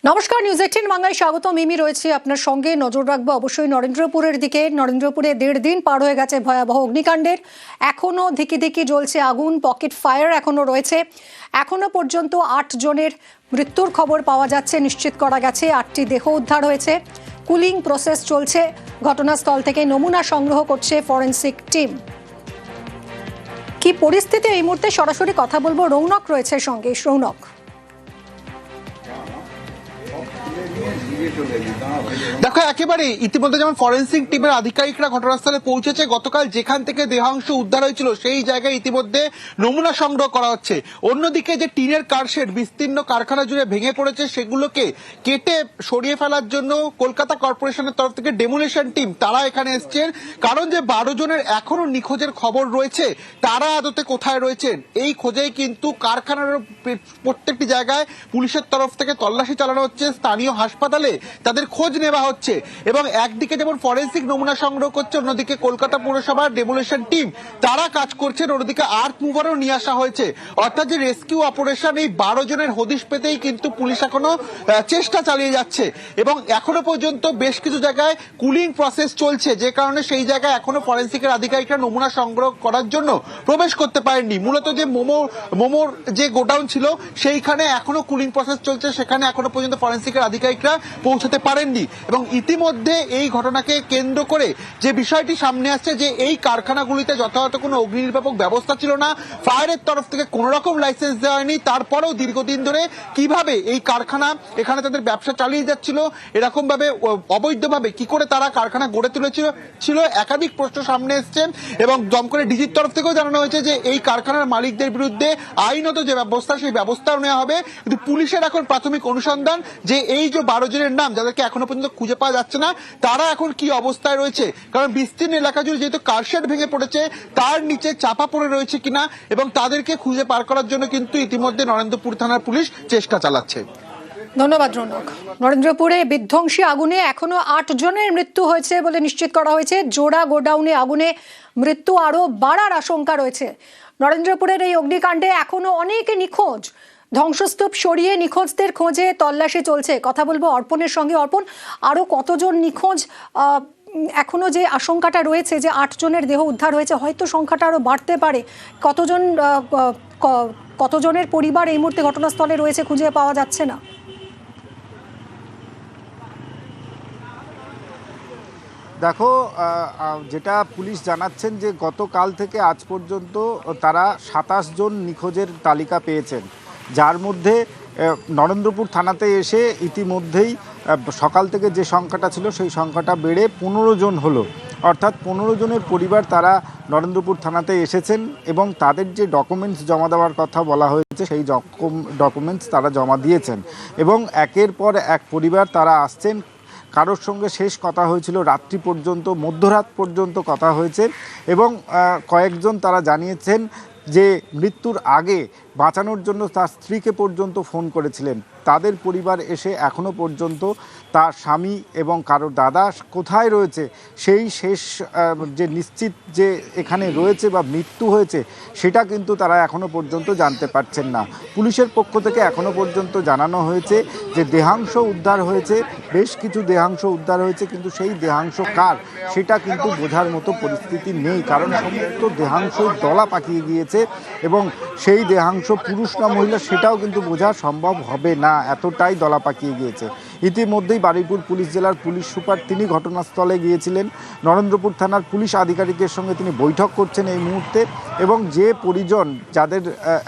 নমস্কার, নিউজ 18 বাংলায় স্বাগত। মিমি রয়েছে আপনার সঙ্গে। নজর রাখবো অবশ্যই নরেন্দ্রপুরের দিকে। নরেন্দ্রপুরে 1.5 দিন পার হয়ে গেছে ভয়াবহ অগ্নিকাণ্ডের। এখনো ধিকি ধিকি জ্বলছে আগুন, পকেট ফায়ার এখনো রয়েছে। এখনো পর্যন্ত 8 জনের মৃত্যুর খবর পাওয়া যাচ্ছে, নিশ্চিত করা গেছে। 8টি দেহ উদ্ধার হয়েছে। কুলিং প্রসেস চলছে। ঘটনাস্থল থেকে নমুনা সংগ্রহ করছে ফরেনসিক টিম। কি পরিস্থিতি এই মুহূর্তে সরাসরি কথা বলবো, রৌনক রয়েছে সঙ্গে। রৌনক, দেখো, একেবারে ইতিমধ্যে যেমন ফরেন্সিক টিমের আধিকারিকরা ঘটনাস্থলে পৌঁছেছে। গতকাল যেখান থেকে দেহাংশ উদ্ধার হয়েছিল সেই জায়গায় ইতিমধ্যে নমুনা সংগ্রহ করা হচ্ছে। অন্যদিকে যে টিনের কারশেড বিস্তীর্ণ কারখানা জুড়ে ভেঙে পড়েছে সেগুলোকে কেটে সরিয়ে ফেলার জন্য কলকাতা কর্পোরেশনের তরফ থেকে ডেমোলিশন টিম তারা এখানে এসছেন। কারণ যে 12 জনের এখনো নিখোঁজের খবর রয়েছে, তারা আদতে কোথায় রয়েছেন এই খোঁজেই কিন্তু কারখানার প্রত্যেকটি জায়গায় পুলিশের তরফ থেকে তল্লাশি চালানো হচ্ছে। স্থানীয় হাসপাতালে তাদের খোঁজ নেওয়া হচ্ছে এবং একদিকে যেমন ফরেন্সিক নমুনা সংগ্রহ করছে, অন্যদিকে কলকাতা পৌরসভার ডেমোলিশন টিম তারা কাজ করছেন। অন্যদিকে আর্থ মুভারও নিয়ে আসা হয়েছে। অর্থাৎ যে রেস্কিউ অপারেশন, এই 12 জনের হদিশ পেতেই কিন্তু পুলিশ এখনো চেষ্টা চালিয়ে যাচ্ছে এবং এখনো পর্যন্ত বেশ কিছু জায়গায় কুলিং প্রসেস চলছে, যে কারণে সেই জায়গায় এখনো ফরেন্সিকের আধিকারিকরা নমুনা সংগ্রহ করার জন্য প্রবেশ করতে পারেননি। মূলত যে মোমোর যে গোডাউন ছিল সেইখানে এখনো কুলিং প্রসেস চলছে, সেখানে এখনো পর্যন্ত ফরেন্সিকের আধিকারিকরা পৌঁছতে পারেননি। এবং ইতিমধ্যে এই ঘটনাকে কেন্দ্র করে যে বিষয়টি সামনে আসছে, যে এই কারখানাগুলিতে যথাযথ কোনো অগ্নি নির্বাপক ব্যবস্থা ছিল না, ফায়ারের তরফ থেকে কোনো রকম লাইসেন্স দেওয়া হয়নি। তারপরেও দীর্ঘদিন ধরে কিভাবে এই কারখানা এখানে তাদের ব্যবসা চালিয়ে যাচ্ছিল, এরকম ভাবে অবৈধভাবে কি করে তারা কারখানা গড়ে তুলেছিল একাধিক প্রশ্ন সামনে এসছে। এবং দমকলে ডিজির তরফ থেকেও জানানো হয়েছে যে এই কারখানার মালিকদের বিরুদ্ধে আইনত যে ব্যবস্থা সেই ব্যবস্থাও নেওয়া হবে। কিন্তু পুলিশের এখন প্রাথমিক অনুসন্ধান যে এই যে 12 জনের নাম যাদেরকে এখনো পর্যন্ত খুঁজে পাওয়া যাচ্ছে না, তারা এখন কি অবস্থায় রয়েছে। কারণ বিস্তীর্ণ এলাকা জুড়ে যেহেতু কারশেড ভেঙে পড়েছে, তার নিচে চাপা পড়ে রয়েছে কিনা এবং তাদেরকে খুঁজে পার করার জন্য কিন্তু ইতিমধ্যে নরেন্দ্রপুর থানার পুলিশ চেষ্টা চালাচ্ছে। ধন্যবাদ রৌনক। নরেন্দ্রপুরে বিধ্বংসী আগুনে এখনো 8 জনের মৃত্যু হয়েছে বলে নিশ্চিত করা হয়েছে। জোড়া গোডাউনে আগুনে মৃত্যু আরো বাড়ার আশঙ্কা রয়েছে। নরেন্দ্রপুরের এই অগ্নিকাণ্ডে এখনো অনেকে নিখোঁজ। ধ্বংসস্তূপ সরিয়ে নিখোঁজদের খোঁজে তল্লাশি চলছে। কথা বলবো অর্পণের সঙ্গে। অর্পণ, আরো কতজন নিখোঁজ এখনো যে আশঙ্কাটা রয়েছে, যে 8 জনের দেহ উদ্ধার হয়েছে, হয়তো সংখ্যাটা আরো বাড়তে পারে। কতজনের পরিবার এই মুহূর্তে ঘটনাস্থলে রয়েছে, খুঁজে পাওয়া যাচ্ছে না? দেখো, যেটা পুলিশ জানাচ্ছেন যে গতকাল থেকে আজ পর্যন্ত তারা 27 জন নিখোঁজের তালিকা পেয়েছেন, যার মধ্যে নরেন্দ্রপুর থানাতে এসে ইতিমধ্যেই সকাল থেকে যে সংখ্যাটা ছিল সেই সংখ্যাটা বেড়ে 15 জন হলো। অর্থাৎ 15 জনের পরিবার তারা নরেন্দ্রপুর থানাতে এসেছেন এবং তাদের যে ডকুমেন্টস জমা দেওয়ার কথা বলা হয়েছে সেই ডকুমেন্টস তারা জমা দিয়েছেন এবং একের পর এক পরিবার তারা আসছেন। কারোর সঙ্গে শেষ কথা হয়েছিল রাত্রি পর্যন্ত, মধ্যরাত পর্যন্ত কথা হয়েছে এবং কয়েকজন তারা জানিয়েছেন যে মৃত্যুর আগে বাঁচানোর জন্য তার স্ত্রীকে পর্যন্ত ফোন করেছিলেন। তাদের পরিবার এসে এখনও পর্যন্ত তার স্বামী এবং কারোর দাদা কোথায় রয়েছে সেই শেষ যে নিশ্চিত যে এখানে রয়েছে বা মৃত্যু হয়েছে সেটা কিন্তু তারা এখনও পর্যন্ত জানতে পারছেন না। পুলিশের পক্ষ থেকে এখনও পর্যন্ত জানানো হয়েছে যে দেহাংশ উদ্ধার হয়েছে, বেশ কিছু দেহাংশ উদ্ধার হয়েছে, কিন্তু সেই দেহাংশ কার সেটা কিন্তু বোঝার মতো পরিস্থিতি নেই। কারণ সমস্ত দেহাংশই দলা পাকিয়ে গিয়েছে এবং সেই দেহাংশ পুরুষ না মহিলা সেটাও কিন্তু বোঝা সম্ভব হবে না, এতটাই দলা পাকিয়ে গিয়েছে। ইতিমধ্যেই বারুইপুর পুলিশ জেলার পুলিশ সুপার তিনি ঘটনাস্থলে গিয়েছিলেন। নরেন্দ্রপুর থানার পুলিশ আধিকারিকের সঙ্গে তিনি বৈঠক করছেন এই মুহূর্তে এবং যে পরিজন যাদের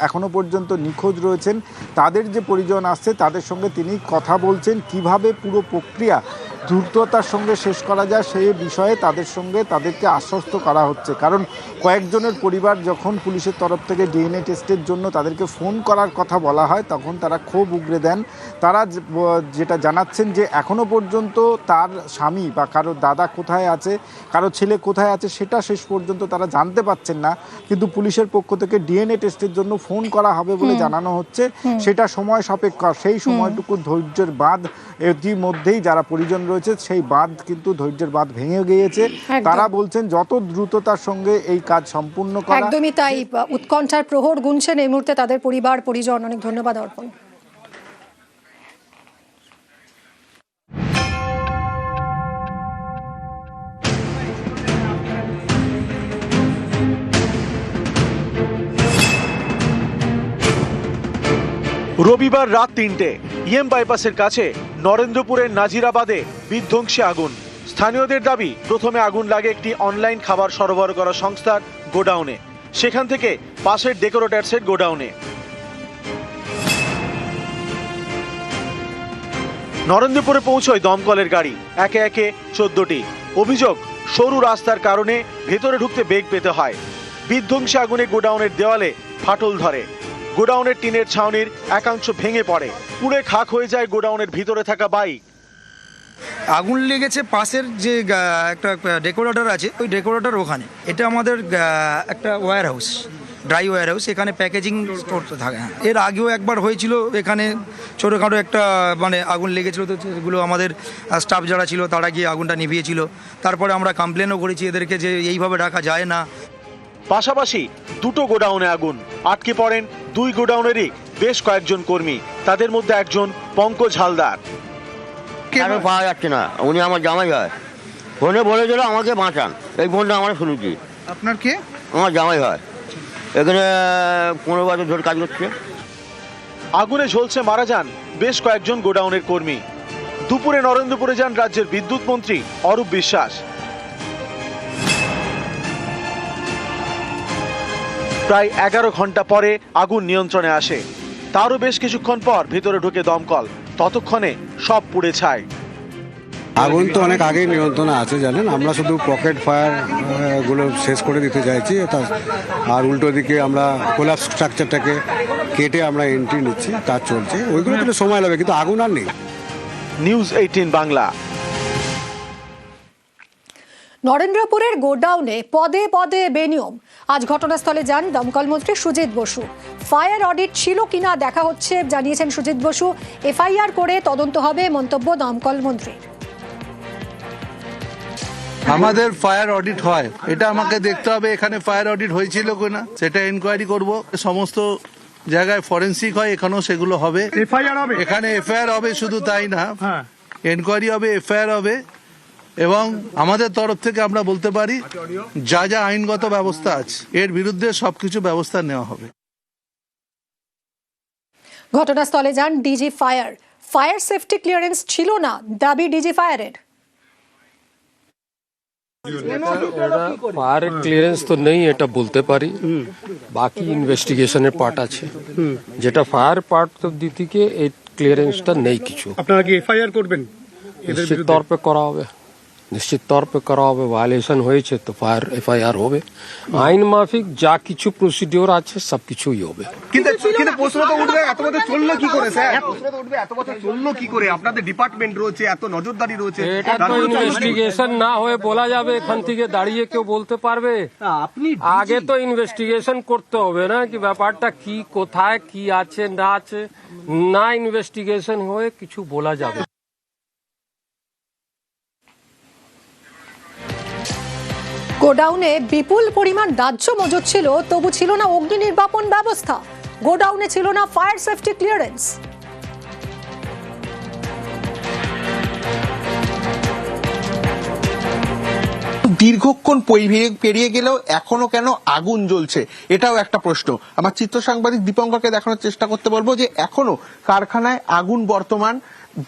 এখনো পর্যন্ত নিখোঁজ রয়েছেন তাদের যে পরিজন আসছে তাদের সঙ্গে তিনি কথা বলছেন কিভাবে পুরো প্রক্রিয়া দ্রুততার সঙ্গে শেষ করা যায় সেই বিষয়ে তাদেরকে আশ্বস্ত করা হচ্ছে। কারণ কয়েকজনের পরিবার যখন পুলিশের তরফ থেকে ডিএনএ টেস্টের জন্য তাদেরকে ফোন করার কথা বলা হয় তখন তারা ক্ষোভ উগরে দেন। তারা যেটা জানাচ্ছেন যে এখনও পর্যন্ত তার স্বামী বা কারো দাদা কোথায় আছে, কারো ছেলে কোথায় আছে সেটা শেষ পর্যন্ত তারা জানতে পারছেন না। কিন্তু পুলিশের পক্ষ থেকে ডিএনএ টেস্টের জন্য ফোন করা হবে বলে জানানো হচ্ছে। সেটা সময় সাপেক্ষ, সেই সময়টুকু ধৈর্যের বাঁধ ইতিমধ্যেই যারা পরিজন রয়েছে সেই বাঁধ কিন্তু ধৈর্যের বাঁধ ভেঙে গিয়েছে। তারা বলছেন যত দ্রুততার সঙ্গে এই কাজ সম্পূর্ণ করা। একদমই তাই। উৎকণ্ঠার প্রহর গুনছেন এই মুহূর্তে তাদের পরিবার পরিজন। অনেক ধন্যবাদ অর্পণ। রবিবার রাত ৩টে ইএম বাইপাসের কাছে নরেন্দ্রপুরের নাজিরাবাদে বিধ্বংসী আগুন। স্থানীয়দের দাবি, প্রথমে আগুন লাগে একটি অনলাইন খাবার সরবরাহ করা সংস্থার গোডাউনে, সেখান থেকে পাশের ডেকোরেটার্সের গোডাউনে। নরেন্দ্রপুরে পৌঁছয় দমকলের গাড়ি, একে একে 14টি। অভিযোগ, সরু রাস্তার কারণে ভেতরে ঢুকতে বেগ পেতে হয়। বিধ্বংসী আগুনে গোডাউনের দেওয়ালে ফাটল ধরে, গোডাউনের টিনের ছাউনির একাংশ ভেঙে পড়ে, পুড়ে খাক হয়ে যায় গোডাউনের ভিতরে থাকা বাইক। আগুন লেগেছে পাশের যে একটা ডেকোরেটর আছে, ওই ডেকোরেটর ওখানে। এটা আমাদের একটা warehouse, dry warehouse, এখানে প্যাকেজিং স্টোর থাকে। এর আগেও একবার হয়েছিল এখানে ছোটোখাটো একটা আগুন লেগেছিল, তো সেগুলো আমাদের স্টাফ যারা ছিল তারা গিয়ে আগুনটা নিভিয়েছিল। তারপরে আমরা কমপ্লেনও করেছি এদেরকে যে এইভাবে রাখা যায় না। পাশাপাশি দুটো গোডাউনে আগুন, আটকে পড়েন 2 গোডাউনেরই বেশ কয়েকজন কর্মী, তাদের মধ্যে একজন পঙ্কজ হালদার। কারো পাওয়া যাচ্ছে না, উনি আমার জামাই হয়। ফোনে বলেছিল আমাকে বাঁচান, এই ফোনটা আমরা শুনেছি। আপনার কে? আমার জামাই হয়, এখানে 15 বছর ধরে কাজ করছে। আগুনে ঝলসে মারা যান বেশ কয়েকজন গোডাউনের কর্মী। দুপুরে নরেন্দ্রপুরে যান রাজ্যের বিদ্যুৎ মন্ত্রী অরূপ বিশ্বাস। প্রায় 11 ঘন্টা পরে আগুন নিয়ন্ত্রণে আসে। তারও বেশ কিছুক্ষণ পর ভেতরে ঢুকে দমকল, ততক্ষণে সব পুড়ে ছাই। আগুন তো অনেক আগেই নিয়ন্ত্রণে আছে জানেন, আমরা শুধু পকেট ফায়ার গুলো শেষ করে দিতে চাইছি, আর উল্টো দিকে আমরা কোলাপস স্ট্রাকচারটাকে কেটে আমরা এন্ট্রি নিচ্ছি, কাজ চলছে। ওইগুলো তো সময় লাগবে, কিন্তু আগুন আর নেই। নিউজ 18 বাংলা। নরেন্দ্রপুরের গোডাউনে পদে পদে বেনিয়ম। আজ ঘটনাস্থলে যান দমকল মন্ত্রী সুজিত বসু। ফায়ার অডিট ছিল কিনা দেখা হচ্ছে জানিয়েছেন সুজিত বসু। এফআইআর করে তদন্ত হবে, মন্তব্য দমকল মন্ত্রীর। আমাদের ফায়ার অডিট হয়, এটা আমাকে দেখতে হবে এখানে ফায়ার অডিট হয়েছিল কিনা, সেটা এনকোয়ারি করব। সমস্ত জায়গায় ফরেন্সিক হয়, এখানেও সেগুলো হবে। এখানে এফআইআর হবে, শুধু তাই না, এনকোয়ারি হবে, এফআইআর হবে, এবং আমাদের তরফ থেকে আমরা বলতে পারি যা যা আইনগত ব্যবস্থা আছে এর বিরুদ্ধে সবকিছু ব্যবস্থা নেওয়া হবে। ঘটনাস্থলে যান DG fire. Fire safety clearance ছিল না, দাবি ডিজি ফায়ারের। ফায়ার ক্লিয়ারেন্স তো নেই এটা বলতে পারি, বাকি ইনভেস্টিগেশনের পার্ট আছে। যেটা ফায়ার পার্ট দিকে এই ক্লিয়ারেন্সটা নেই কিছু। আপনারা কি এফআইআর করবেন? নিশ্চিত তौर पे করা হবে, নিশ্চিত তौर पे করা হবে। ভায়োলেশন হয়েছে তো ফায়ার এফআইআর হবে। আইন মাফিক যা কিছু প্রসিডিওর আছে সবকিছুই হবে। কিন্তু প্রশ্ন তো উঠবে, এত বছর চললো কি করে স্যার? প্রশ্ন তো উঠবে, এত বছর চললো কি করে? আপনাদের ডিপার্টমেন্ট রয়েছে, এত নজরদারি রয়েছে। এটা তো ইনভেস্টিগেশন না হয়ে বলা যাবে এখান থেকে দাঁড়িয়ে কেউ বলতে পারবে? আগে তো ইনভেস্টিগেশন করতে হবে না, কি ব্যাপারটা কি, কোথায় কি আছে না আছে, না ইনভেস্টিগেশন হয়ে কিছু বলা যাবে। গোডাউনে বিপুল পরিমাণ দাহ্য মজুদ ছিল, তবু ছিল না অগ্নি নির্বাপন ব্যবস্থা। গোডাউনে ছিল না ফায়ার সেফটি ক্লিয়ারেন্স। দীর্ঘক্ষণ পেরিয়ে গেলেও এখনো কেন আগুন জ্বলছে, এটাও একটা প্রশ্ন। আমার চিত্র সাংবাদিক দীপঙ্করকে দেখানোর চেষ্টা করতে বলবো যে এখনো কারখানায় আগুন বর্তমান,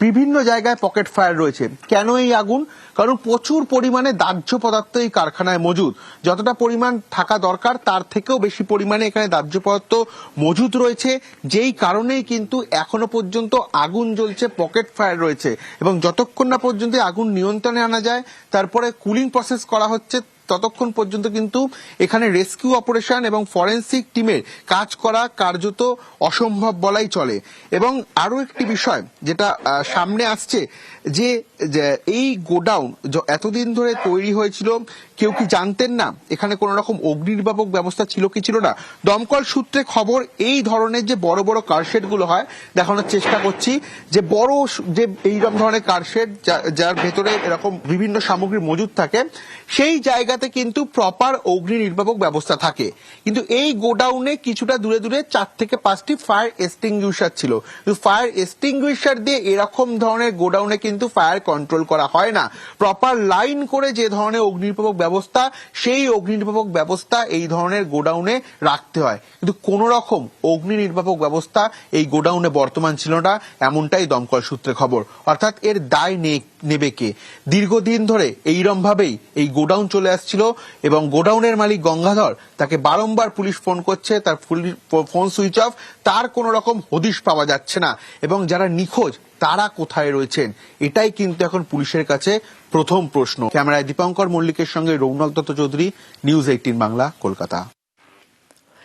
বিভিন্ন জায়গায় পকেট ফায়ার রয়েছে। কেন এই আগুন? কারণ প্রচুর পরিমাণে দাহ্য পদার্থ এই কারখানায় মজুদ। যতটা পরিমাণ থাকা দরকার তার থেকেও বেশি পরিমাণে এখানে দাহ্য পদার্থ মজুদ রয়েছে, যেই কারণেই কিন্তু এখনো পর্যন্ত আগুন জ্বলছে, পকেট ফায়ার রয়েছে। এবং যতক্ষণ না পর্যন্ত আগুন নিয়ন্ত্রণে আনা যায়, তারপরে কুলিং প্রসেস করা হচ্ছে, ততক্ষণ পর্যন্ত কিন্তু এখানে রেস্কিউ অপারেশন এবং ফরেন্সিক টিমের কাজ করা কার্যত অসম্ভব বলাই চলে। এবং আরো একটি বিষয় যেটা সামনে আসছে, যে এই গোডাউন এতদিন ধরে তৈরি হয়েছিল, কেউ কি জানতেন না এখানে কোন রকম অগ্নি নির্বাপক ব্যবস্থা ছিল কি ছিল না? দমকল সূত্রে খবর, এই ধরনের যে বড় বড় কারশেড গুলো হয়, দেখানোর চেষ্টা করছি যে বড় যে এইরকম ধরনের কারশেড যার ভেতরে এরকম বিভিন্ন সামগ্রী মজুদ থাকে, সেই জায়গা জায়গাতে কিন্তু প্রপার অগ্নি নির্বাপক ব্যবস্থা থাকে, কিন্তু এই গোডাউনে কিছুটা দূরে দূরে 4 থেকে 5টি ফায়ার এক্সটিংগুইশার ছিল। ফায়ার এক্সটিংগুইশার দিয়ে এরকম ধরনের গোডাউনে কিন্তু ফায়ার কন্ট্রোল করা হয় না। প্রপার লাইন করে যে ধরনের অগ্নি নির্বাপক ব্যবস্থা, সেই অগ্নি নির্বাপক ব্যবস্থা এই ধরনের গোডাউনে রাখতে হয়, কিন্তু কোন রকম অগ্নি নির্বাপক ব্যবস্থা এই গোডাউনে বর্তমান ছিল না, এমনটাই দমকল সূত্রে খবর। অর্থাৎ এর দায় নেবে কে? দীর্ঘদিন ধরে এইরকম ভাবেই এই গোডাউন চলে আসছিল এবং গোডাউনের মালিক গঙ্গাধর, তাকে বারংবার পুলিশ ফোন করছে, তার ফোন সুইচ অফ, তার কোন রকম হদিশ পাওয়া যাচ্ছে না, এবং যারা নিখোঁজ তারা কোথায় রয়েছেন, এটাই কিন্তু এখন পুলিশের কাছে প্রথম প্রশ্ন। ক্যামেরায় দীপঙ্কর মল্লিকের সঙ্গে রৌনক দত্ত চৌধুরী, নিউজ 18 বাংলা, কলকাতা।